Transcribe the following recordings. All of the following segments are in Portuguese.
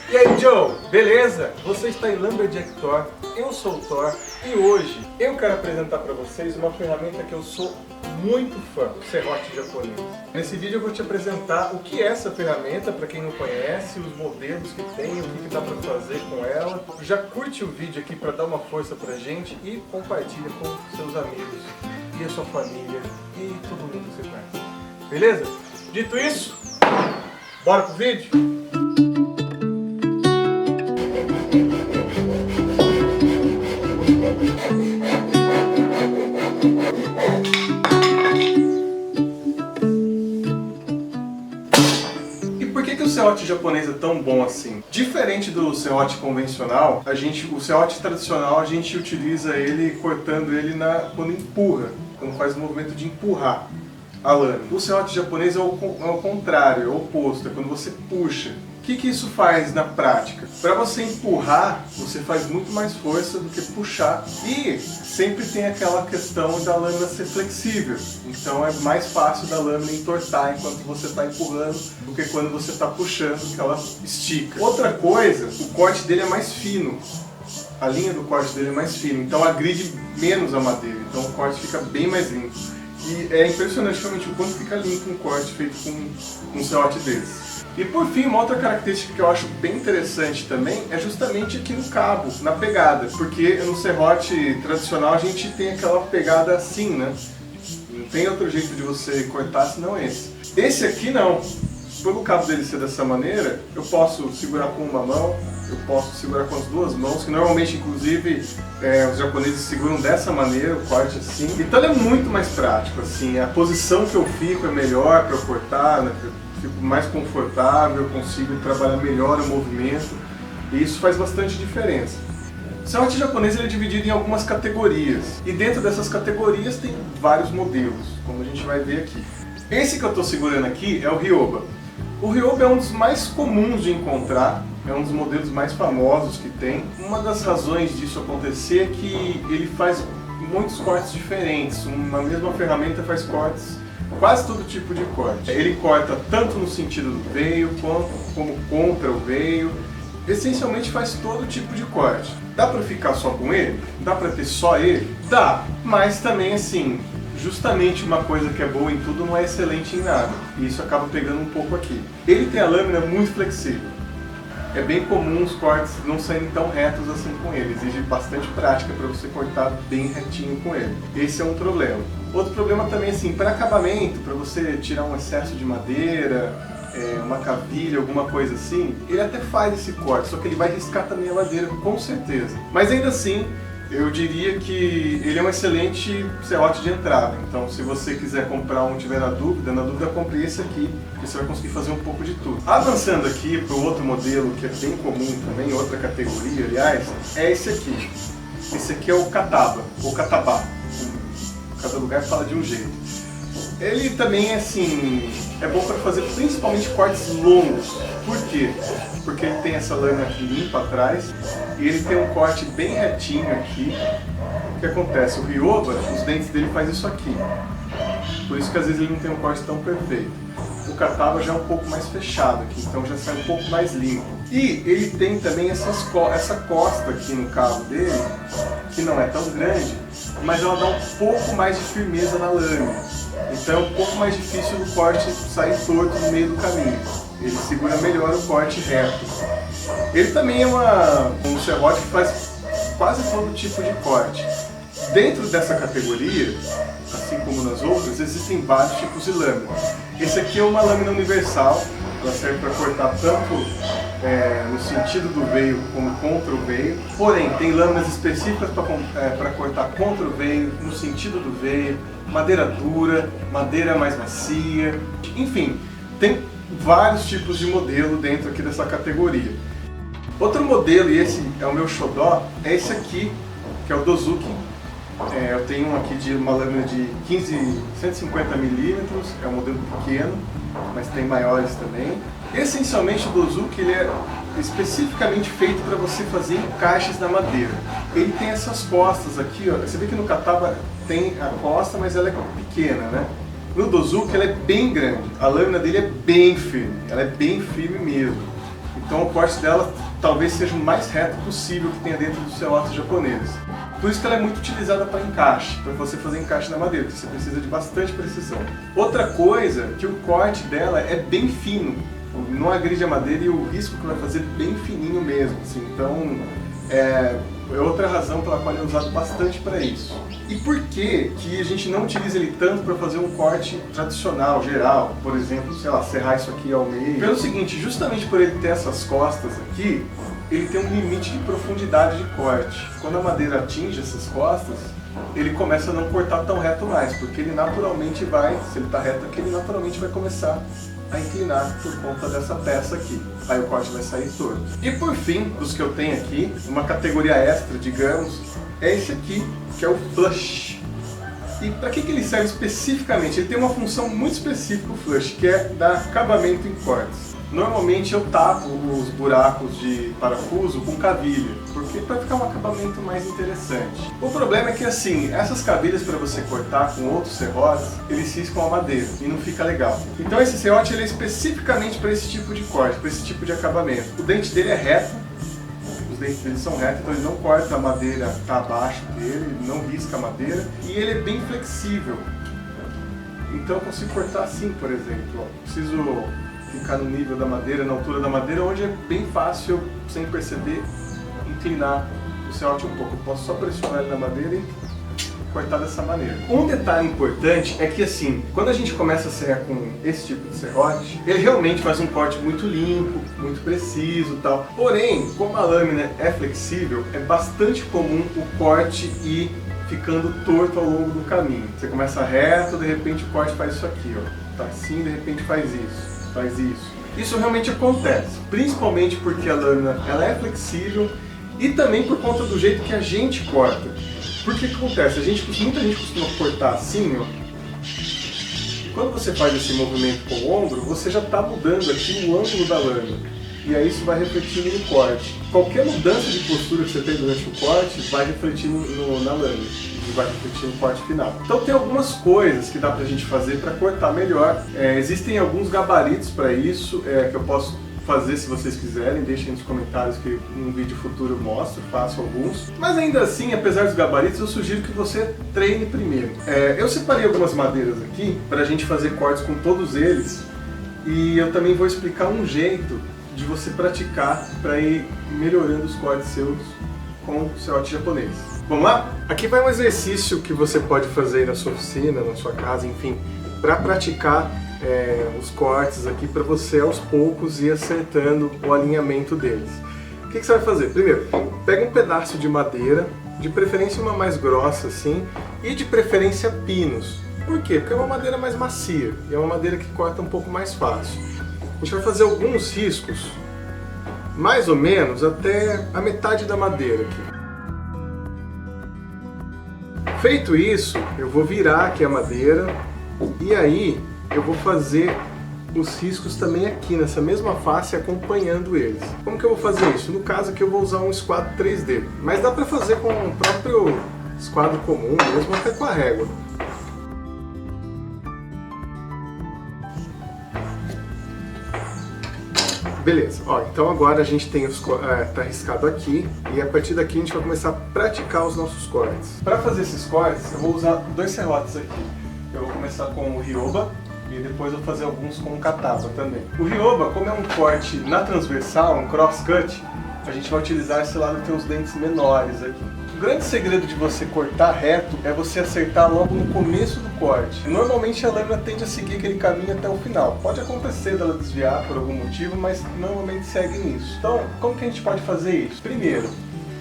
E aí, Joe, beleza? Você está em Lumberjack Thor, eu sou o Thor e hoje eu quero apresentar para vocês uma ferramenta que eu sou muito fã, o serrote japonês. Nesse vídeo eu vou te apresentar o que é essa ferramenta, para quem não conhece, os modelos que tem, o que dá para fazer com ela. Já curte o vídeo aqui para dar uma força pra gente e compartilha com seus amigos e a sua família e todo mundo que você conhece. Beleza? Dito isso, bora pro vídeo? O serrote japonês é tão bom assim? Diferente do serrote convencional, o serrote tradicional a gente utiliza ele cortando ele quando empurra, quando faz o movimento de empurrar a lâmina. O serrote japonês é o contrário, é o oposto, é quando você puxa. O que isso faz na prática? Para você empurrar, você faz muito mais força do que puxar e sempre tem aquela questão da lâmina ser flexível. Então é mais fácil da lâmina entortar enquanto você está empurrando do que quando você está puxando, que ela estica. Outra coisa, o corte dele é mais fino. A linha do corte dele é mais fina, então agride menos a madeira. Então o corte fica bem mais limpo. E é impressionante realmente o quanto fica limpo um corte feito com um serrote desse. E por fim, uma outra característica que eu acho bem interessante também é justamente aqui no cabo, na pegada. Porque no serrote tradicional a gente tem aquela pegada assim, né? Não tem outro jeito de você cortar senão esse. Esse aqui não. Pelo cabo dele ser dessa maneira, eu posso segurar com uma mão, eu posso segurar com as duas mãos, que normalmente, inclusive, os japoneses seguram dessa maneira, o corte assim. Então ele é muito mais prático, assim, a posição que eu fico é melhor para eu cortar, né? Eu fico mais confortável, eu consigo trabalhar melhor o movimento, e isso faz bastante diferença. O serrote japonês ele é dividido em algumas categorias, e dentro dessas categorias tem vários modelos, como a gente vai ver aqui. Esse que eu estou segurando aqui é o Ryoba. O Ryoba é um dos mais comuns de encontrar, é um dos modelos mais famosos que tem. Uma das razões disso acontecer é que ele faz muitos cortes diferentes. Uma mesma ferramenta faz cortes, quase todo tipo de corte. Ele corta tanto no sentido do veio, como contra o veio. Essencialmente faz todo tipo de corte. Dá pra ficar só com ele? Dá pra ter só ele? Dá, mas também assim, justamente uma coisa que é boa em tudo não é excelente em nada. E isso acaba pegando um pouco aqui. Ele tem a lâmina muito flexível. É bem comum os cortes não saírem tão retos assim com ele. Exige bastante prática para você cortar bem retinho com ele. Esse é um problema. Outro problema também, assim, para acabamento, para você tirar um excesso de madeira, uma cavilha, alguma coisa assim, ele até faz esse corte, só que ele vai riscar também a madeira, com certeza. Mas ainda assim, eu diria que ele é um excelente serrote de entrada. Então, se você quiser comprar um e tiver na dúvida, compre esse aqui, que você vai conseguir fazer um pouco de tudo. Avançando aqui para o outro modelo, que é bem comum também, outra categoria, aliás, é esse aqui. Esse aqui é o Kataba, ou Katabá. Cada lugar fala de um jeito. Ele também, assim, é bom para fazer principalmente cortes longos. Por quê? Porque ele tem essa lâmina aqui limpa atrás e ele tem um corte bem retinho aqui. O que acontece? O Ryoba, os dentes dele faz isso aqui. Por isso que às vezes ele não tem um corte tão perfeito. O Kataba já é um pouco mais fechado aqui, então já sai um pouco mais limpo. E ele tem também essa costa aqui no cabo dele, que não é tão grande, mas ela dá um pouco mais de firmeza na lâmina. Então é um pouco mais difícil o corte sair torto no meio do caminho. Ele segura melhor o corte reto. Ele também é um serrote que faz quase todo tipo de corte. Dentro dessa categoria, assim como nas outras, existem vários tipos de lâmina. Esse aqui é uma lâmina universal, ela serve para cortar tanto no sentido do veio como contra o veio. Porém, tem lâminas específicas para cortar contra o veio, no sentido do veio, madeira dura, madeira mais macia, enfim, tem vários tipos de modelo dentro aqui dessa categoria. Outro modelo, e esse é o meu xodó, é esse aqui, que é o Dozuki. Eu tenho um aqui de uma lâmina de 150 milímetros, é um modelo pequeno, mas tem maiores também. Essencialmente o Dozuki ele é especificamente feito para você fazer encaixes na madeira. Ele tem essas costas aqui, ó. Você vê que no Kataba tem a costa, mas ela é pequena, né? No Dozuki ela é bem grande, a lâmina dele é bem firme, ela é bem firme mesmo. Então o corte dela talvez seja o mais reto possível que tenha dentro dos serrotes japoneses. Por isso que ela é muito utilizada para encaixe, para você fazer encaixe na madeira, porque você precisa de bastante precisão. Outra coisa, que o corte dela é bem fino, não agride a madeira e o risco que vai fazer bem fininho mesmo, assim. Então é outra razão pela qual ele é usado bastante para isso. E por que a gente não utiliza ele tanto para fazer um corte tradicional, geral? Por exemplo, sei lá, serrar isso aqui ao meio. Pelo seguinte, justamente por ele ter essas costas aqui, ele tem um limite de profundidade de corte. Quando a madeira atinge essas costas, ele começa a não cortar tão reto mais, porque ele naturalmente vai, se ele está reto aqui, ele naturalmente vai começar a inclinar por conta dessa peça aqui. Aí o corte vai sair torto. E por fim, dos que eu tenho aqui, uma categoria extra, digamos, é esse aqui, que é o flush. E para que ele serve especificamente? Ele tem uma função muito específica, o flush, que é dar acabamento em cortes. Normalmente eu tapo os buracos de parafuso com cavilha, porque para ficar um acabamento mais interessante. O problema é que assim, essas cavilhas para você cortar com outros serrotes, eles riscam a madeira e não fica legal. Então esse serrote ele é especificamente para esse tipo de corte, para esse tipo de acabamento. O dente dele é reto, os dentes dele são retos, então ele não corta a madeira que está abaixo dele, ele não risca a madeira e ele é bem flexível. Então eu consigo cortar assim, por exemplo, ó. Preciso ficar no nível da madeira, na altura da madeira, onde é bem fácil, sem perceber, inclinar o serrote um pouco. Eu posso só pressionar ele na madeira e cortar dessa maneira. Um detalhe importante é que assim, quando a gente começa a serrar com esse tipo de serrote, ele realmente faz um corte muito limpo, muito preciso e tal. Porém, como a lâmina é flexível, é bastante comum o corte ir ficando torto ao longo do caminho. Você começa reto, de repente o corte faz isso aqui, ó. Tá assim, de repente faz isso. Faz isso. Isso realmente acontece, principalmente porque a lâmina ela é flexível e também por conta do jeito que a gente corta. Porque que acontece? Muita gente costuma cortar assim, ó. E quando você faz esse movimento com o ombro, você já está mudando aqui o ângulo da lâmina. E aí isso vai refletindo no corte. Qualquer mudança de postura que você tem durante o corte vai refletir na lâmina. E vai refletir no corte final. Então tem algumas coisas que dá pra gente fazer para cortar melhor. Existem alguns gabaritos para isso que eu posso fazer se vocês quiserem. Deixem nos comentários que num vídeo futuro eu mostro, faço alguns. Mas ainda assim, apesar dos gabaritos, eu sugiro que você treine primeiro. Eu separei algumas madeiras aqui para a gente fazer cortes com todos eles. E eu também vou explicar um jeito de você praticar para ir melhorando os cortes seus com o serrote japonês. Vamos lá? Aqui vai um exercício que você pode fazer na sua oficina, na sua casa, enfim, para praticar os cortes aqui para você aos poucos ir acertando o alinhamento deles. O que você vai fazer? Primeiro, pega um pedaço de madeira, de preferência uma mais grossa assim, e de preferência pinos. Por quê? Porque é uma madeira mais macia e é uma madeira que corta um pouco mais fácil. A gente vai fazer alguns riscos, mais ou menos até a metade da madeira aqui. Feito isso, eu vou virar aqui a madeira e aí eu vou fazer os riscos também aqui nessa mesma face acompanhando eles. Como que eu vou fazer isso? No caso aqui eu vou usar um esquadro 3D, mas dá para fazer com o próprio esquadro comum, mesmo até com a régua. Beleza, ó, então agora a gente tem tá riscado aqui e a partir daqui a gente vai começar a praticar os nossos cortes. Para fazer esses cortes eu vou usar dois serrotes aqui. Eu vou começar com o Ryoba e depois eu vou fazer alguns com o Kataba também. O Ryoba, como é um corte na transversal, um cross-cut, a gente vai utilizar esse lado que tem os dentes menores aqui. O grande segredo de você cortar reto é você acertar logo no começo do corte. Normalmente a lâmina tende a seguir aquele caminho até o final. Pode acontecer dela desviar por algum motivo, mas normalmente segue nisso. Então, como que a gente pode fazer isso? Primeiro,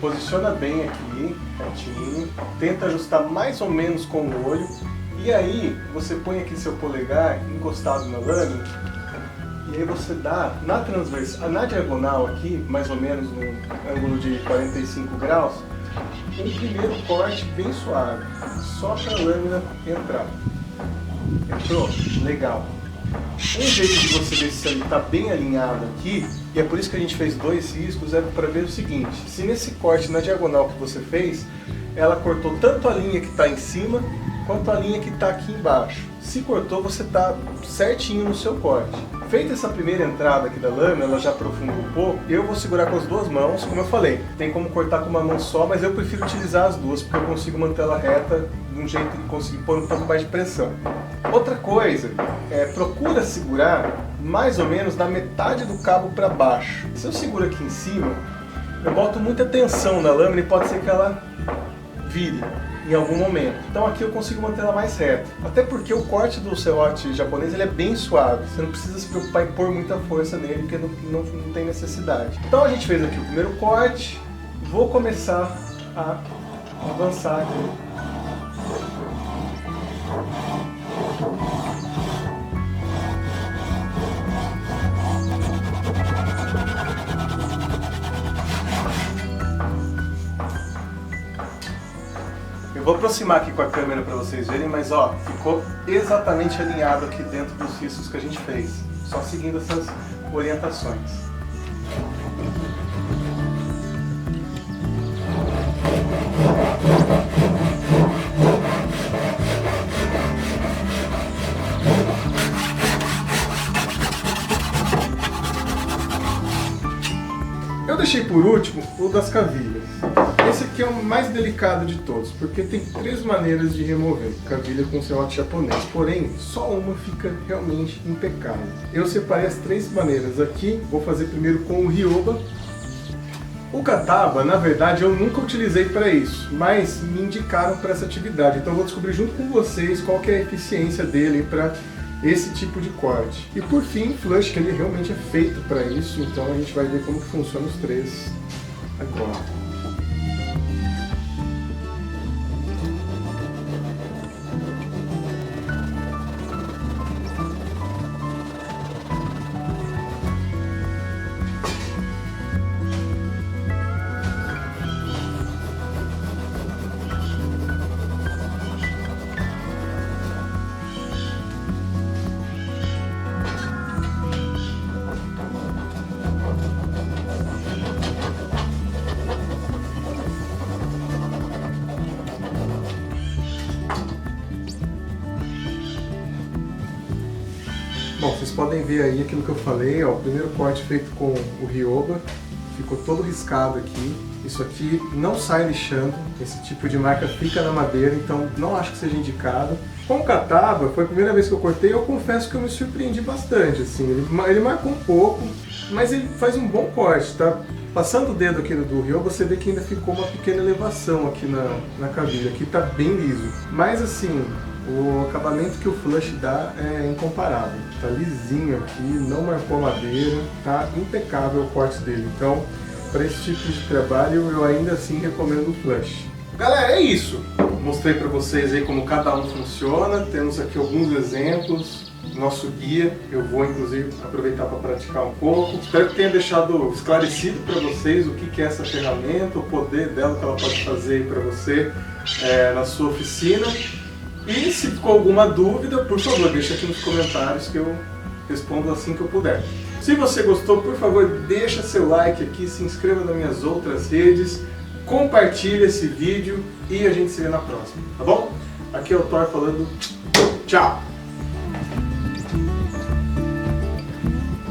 posiciona bem aqui, retinho, tenta ajustar mais ou menos com o olho, e aí você põe aqui seu polegar encostado na lâmina, e aí você dá na transversal, na diagonal aqui, mais ou menos no ângulo de 45 graus, um primeiro corte bem suave, só para a lâmina entrar. Entrou? Legal. Um jeito de você ver se ele está bem alinhado aqui, e é por isso que a gente fez dois riscos, é para ver o seguinte: se nesse corte na diagonal que você fez, ela cortou tanto a linha que está em cima, quanto a linha que está aqui embaixo. Se cortou, você está certinho no seu corte. Feita essa primeira entrada aqui da lâmina, ela já aprofundou um pouco, eu vou segurar com as duas mãos, como eu falei. Tem como cortar com uma mão só, mas eu prefiro utilizar as duas, porque eu consigo manter ela reta de um jeito que consigo pôr um pouco mais de pressão. Outra coisa, procura segurar mais ou menos da metade do cabo para baixo. Se eu seguro aqui em cima, eu boto muita tensão na lâmina e pode ser que ela vire em algum momento. Então aqui eu consigo manter ela mais reta. Até porque o corte do serrote japonês ele é bem suave. Você não precisa se preocupar em pôr muita força nele, porque não tem necessidade. Então a gente fez aqui o primeiro corte. Vou começar a avançar aqui. Eu vou aproximar aqui com a câmera para vocês verem, mas ó, ficou exatamente alinhado aqui dentro dos riscos que a gente fez, só seguindo essas orientações. Eu deixei por último o das cavilhas. Esse aqui é o mais delicado de todos, porque tem 3 maneiras de remover cavilha com serrote japonês, porém só uma fica realmente impecável. Eu separei as 3 maneiras aqui, vou fazer primeiro com o Ryoba. O Kataba, na verdade, eu nunca utilizei para isso, mas me indicaram para essa atividade, então eu vou descobrir junto com vocês qual que é a eficiência dele para esse tipo de corte. E por fim, o flush, que ele realmente é feito para isso, então a gente vai ver como que funciona os 3 agora. Bom, vocês podem ver aí aquilo que eu falei, ó, o primeiro corte feito com o Ryoba, ficou todo riscado aqui. Isso aqui não sai lixando, esse tipo de marca fica na madeira, então não acho que seja indicado. Com o Kataba, foi a primeira vez que eu cortei, eu confesso que eu me surpreendi bastante, assim, ele marcou um pouco, mas ele faz um bom corte, tá? Passando o dedo aqui do Ryoba, você vê que ainda ficou uma pequena elevação aqui na cavilha, aqui tá bem liso. Mas assim, o acabamento que o flush dá é incomparável. Tá lisinho aqui, não marcou madeira, tá impecável o corte dele. Então, para esse tipo de trabalho, eu ainda assim recomendo o flush. Galera, é isso! Mostrei para vocês aí como cada um funciona, temos aqui alguns exemplos, nosso guia, eu vou inclusive aproveitar para praticar um pouco. Espero que tenha deixado esclarecido para vocês o que é essa ferramenta, o poder dela, que ela pode fazer para você na sua oficina. E se ficou alguma dúvida, por favor, deixa aqui nos comentários que eu respondo assim que eu puder. Se você gostou, por favor, deixa seu like aqui, se inscreva nas minhas outras redes, compartilhe esse vídeo e a gente se vê na próxima, tá bom? Aqui é o Thor falando, tchau!